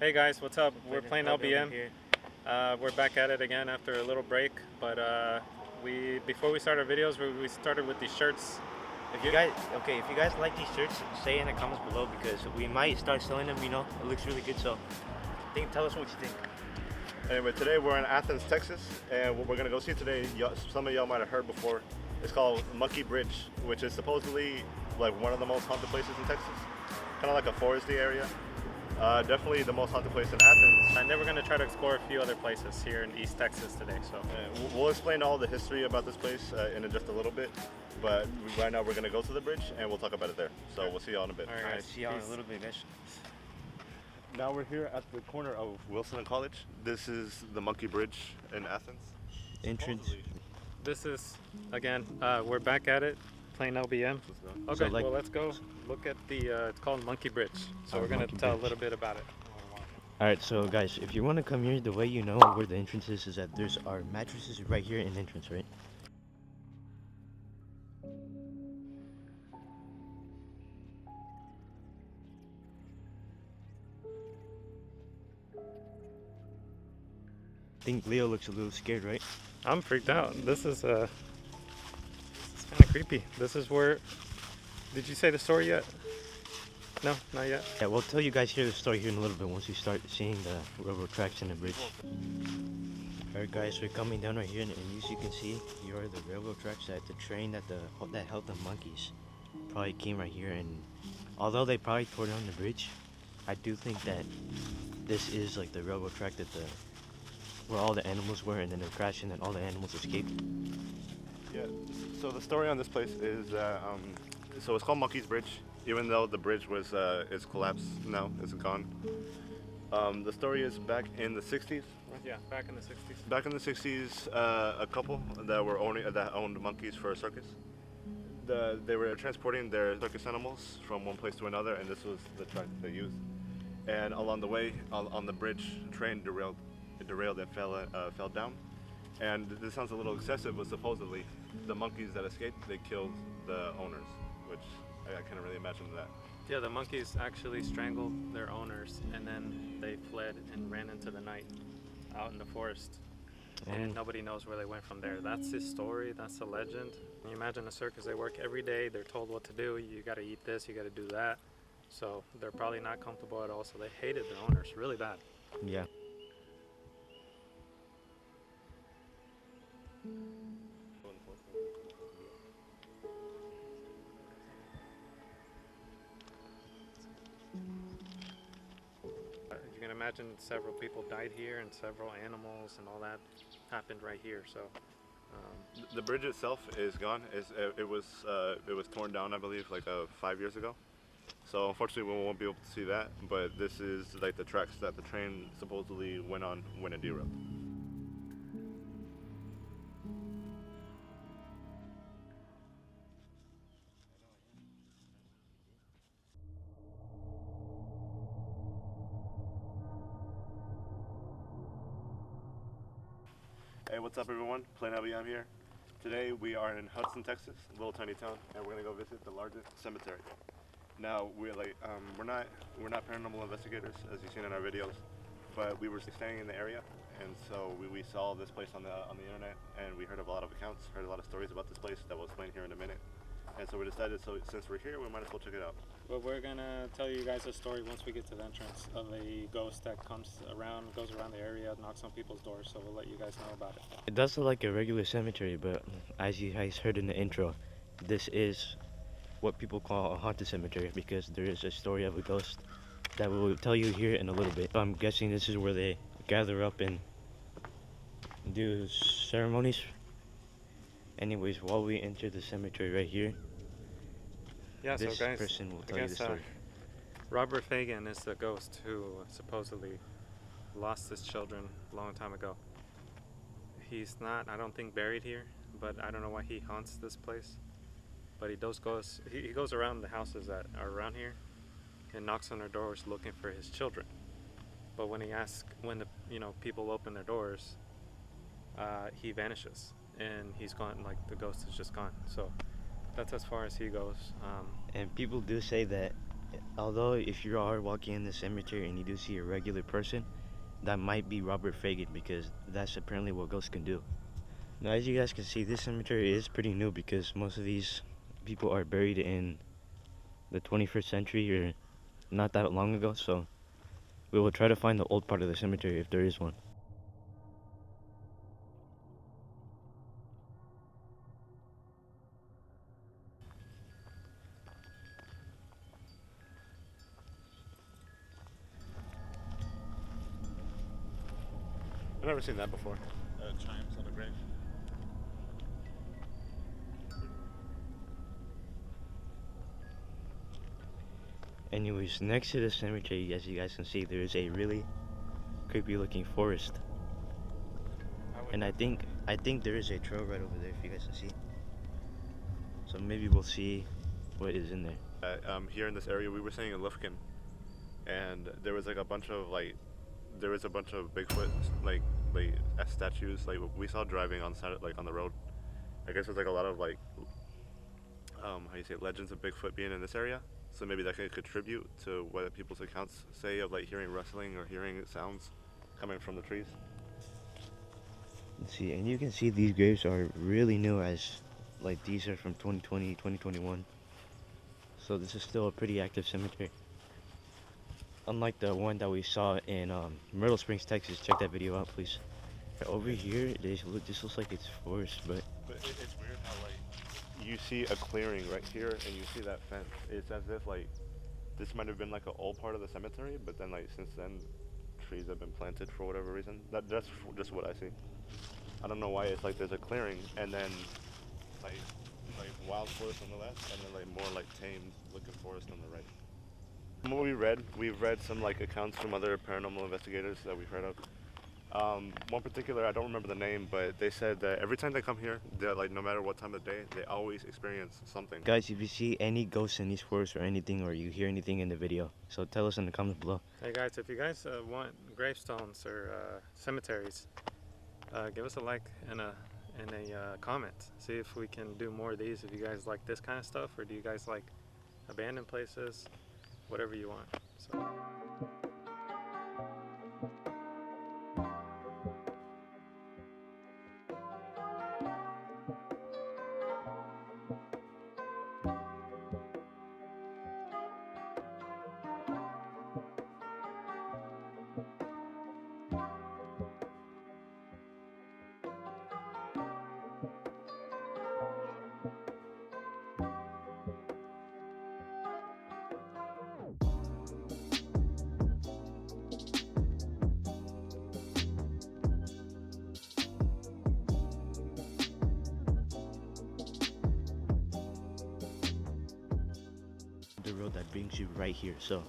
Hey guys, what's up? We're playing LBM. Here. We're back at it again after a little break, but before we start our videos, we started with these shirts. If you guys like these shirts, say in the comments below because we might start selling them. You know, it looks really good. So, tell us what you think. Anyway, today we're in Athens, Texas, and what we're gonna go see today, some of y'all might have heard before. It's called Monkey Bridge, which is supposedly like one of the most haunted places in Texas, kind of like a foresty area. Definitely the most haunted place in Athens. And then we're gonna try to explore a few other places here in East Texas today. So We'll explain all the history about this place in just a little bit, but right now we're gonna go to the bridge and we'll talk about it there. So we'll see y'all in a bit. all right, See y'all in a little bit, guys. Now we're here at the corner of Wilson and College. This is the Monkey Bridge in Athens. Entrance. Supposedly. This is again, we're back at it playing LBM. Okay, So, well let's go look at the. It's called Monkey Bridge. So we're gonna Monkey tell a Bridge. little bit about it. Alright, so guys, if you want to come here, the way you know where the entrance is that there's our mattresses right here in the entrance, right? I think Leo looks a little scared, right? I'm freaked out. This is kind of creepy. This is where. Did you say the story yet? No, not yet. Yeah, we'll tell you guys here the story here in a little bit once we start seeing the railroad tracks and the bridge. Alright guys, we're coming down right here and as you can see, here are the railroad tracks that the train that held the monkeys probably came right here, and although they probably tore down the bridge, I do think that this is like the railroad track that where all the animals were, and then they crashed and then all the animals escaped. Yeah. So the story on this place is so it's called Monkey's Bridge, even though the bridge was is collapsed now, it's gone. The story is back in the 60s. Yeah, back in the 60s. Back in the 60s, a couple that owned monkeys for a circus. They were transporting their circus animals from one place to another, and this was the track they used. And along the way, on the bridge, train derailed. It derailed and fell down. And this sounds a little excessive, but supposedly the monkeys that escaped, they killed the owners, which I can't really imagine that. Yeah, the monkeys actually strangled their owners, and then they fled and ran into the night out in the forest. And nobody knows where they went from there. That's his story. That's the legend. Can you imagine a circus? They work every day. They're told what to do. You got to eat this. You got to do that. So they're probably not comfortable at all. So they hated their owners really bad. Yeah. You can imagine several people died here and several animals and all that happened right here. So The bridge itself is gone. It was torn down, I believe, like 5 years ago. So unfortunately, we won't be able to see that. But this is like the tracks that the train supposedly went on when it derailed. Hey, what's up, everyone? Plain LBM here. Today we are in Hudson, Texas, a little tiny town, and we're gonna go visit the Largent Cemetery. Now we're not paranormal investigators, as you've seen in our videos, but we were staying in the area, and so we saw this place on the internet, and we heard a lot of accounts, heard a lot of stories about this place that we'll explain here in a minute. And so we decided, since we're here, we might as well check it out. But we're gonna tell you guys a story once we get to the entrance of a ghost that goes around the area, knocks on people's doors. So we'll let you guys know about it. It does look like a regular cemetery, but as you guys heard in the intro, this is what people call a haunted cemetery because there is a story of a ghost that we will tell you here in a little bit. I'm guessing this is where they gather up and do ceremonies. Anyways, while we enter the cemetery right here, Yeah, this so guys, person will I tell you the guess, story. Robert Fagan is the ghost who supposedly lost his children a long time ago. He's not, I don't think, buried here, but I don't know why he haunts this place. But he goes around the houses that are around here and knocks on their doors looking for his children. But when the people open their doors, he vanishes and he's gone. Like the ghost is just gone. So that's as far as he goes. And people do say that Although if you are walking in the cemetery and you do see a regular person, that might be Robert Fagan, because that's apparently what ghosts can do. Now, as you guys can see, this cemetery is pretty new because most of these people are buried in the 21st century or not that long ago, so we will try to find the old part of the cemetery if there is one. I've never seen that before. Chimes on the grave. Anyways, next to the cemetery, as you guys can see, there is a really creepy looking forest. And I think there is a trail right over there if you guys can see. So maybe we'll see what is in there. Here in this area, we were staying in Lufkin, and there was like a bunch of Bigfoot statues like we saw driving on on the road. I guess there's like a lot of how do you say, legends of Bigfoot being in this area. So maybe that could contribute to what people's accounts say of like hearing rustling or hearing sounds coming from the trees. Let's see, and you can see these graves are really new, as like these are from 2020, 2021. So this is still a pretty active cemetery. Unlike the one that we saw in Myrtle Springs, Texas. Check that video out, please. Over here, this looks like it's forest, but It's weird how you see a clearing right here and you see that fence. It's as if like this might have been like an old part of the cemetery, but then like since then trees have been planted for whatever reason. That's just what I see. I don't know why it's like there's a clearing and then like wild forest on the left and then like more like tamed looking forest on the right. From what we've read some like accounts from other paranormal investigators that we've heard of. One particular, I don't remember the name, but they said that every time they come here, they're like, no matter what time of day, they always experience something. guys, if you see any ghosts in these forests or anything, or you hear anything in the video, so tell us in the comments below. Hey guys, if you guys want gravestones or cemeteries, give us a like and a comment. See if we can do more of these. If you guys like this kind of stuff, or do you guys like abandoned places? Whatever you want. So. The road that brings you right here, so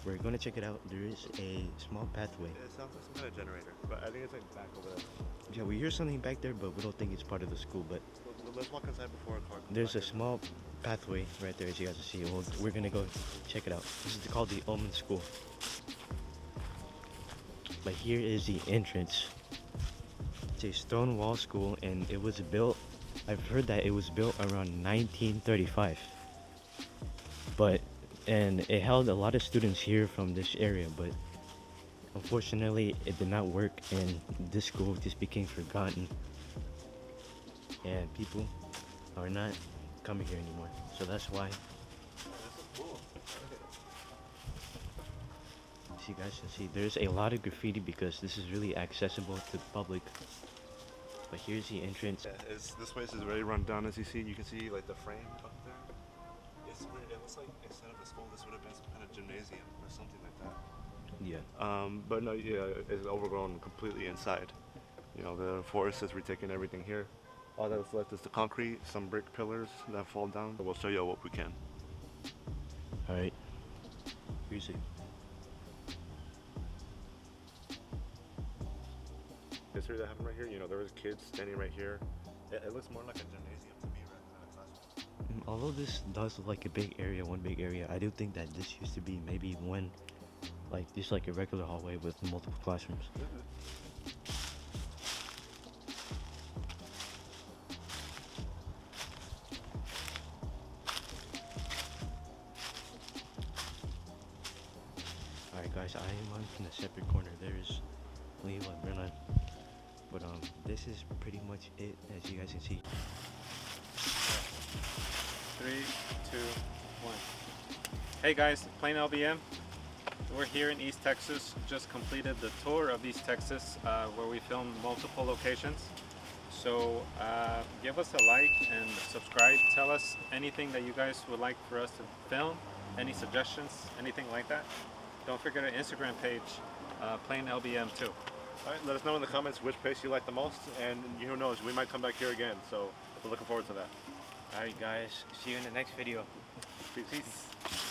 we're gonna check it out. There is a small pathway. It sounds like some kind of generator, but I think it's like back over there. Yeah, we hear something back there, but we don't think it's part of the school. But Let's walk inside before a car comes there's a back in. small pathway right there, as you guys can see. We're gonna go check it out. This is called the Omen School. But here is the entrance. It's a stone wall school, and it was built, I've heard that it was built around 1935. And it held a lot of students here from this area, but unfortunately it did not work, and this school just became forgotten, and people are not coming here anymore. So that's why. So you guys can see there's a lot of graffiti because this is really accessible to the public. But here's the entrance. Yeah, this place is very run down, as you see. You can see like the frame up there. It's weird. It looks like instead of a school, this would have been some kind of gymnasium or something like that. Yeah. But no, yeah, it's overgrown completely inside. You know, the forest is retaking everything here. All that's left is the concrete, some brick pillars that fall down. We'll show you what we can. All right. Here's it. History that happened right here. You know, there was kids standing right here. It looks more like a gymnasium to me rather than a classroom. Although this does look like a big area, one big area, I do think that this used to be maybe one, like just like a regular hallway with multiple classrooms. separate corner there is Leo and Brennan. But this is pretty much it, as you guys can see. 3, 2, 1. Hey guys, Plain LBM. We're here in East Texas. Just completed the tour of East Texas, where we filmed multiple locations. So give us a like and subscribe. Tell us anything that you guys would like for us to film, any suggestions, anything like that. Don't forget our Instagram page, Plain LBM too. All right, let us know in the comments which place you like the most, and who knows, we might come back here again. So we're looking forward to that. Alright guys, see you in the next video. Peace. Peace.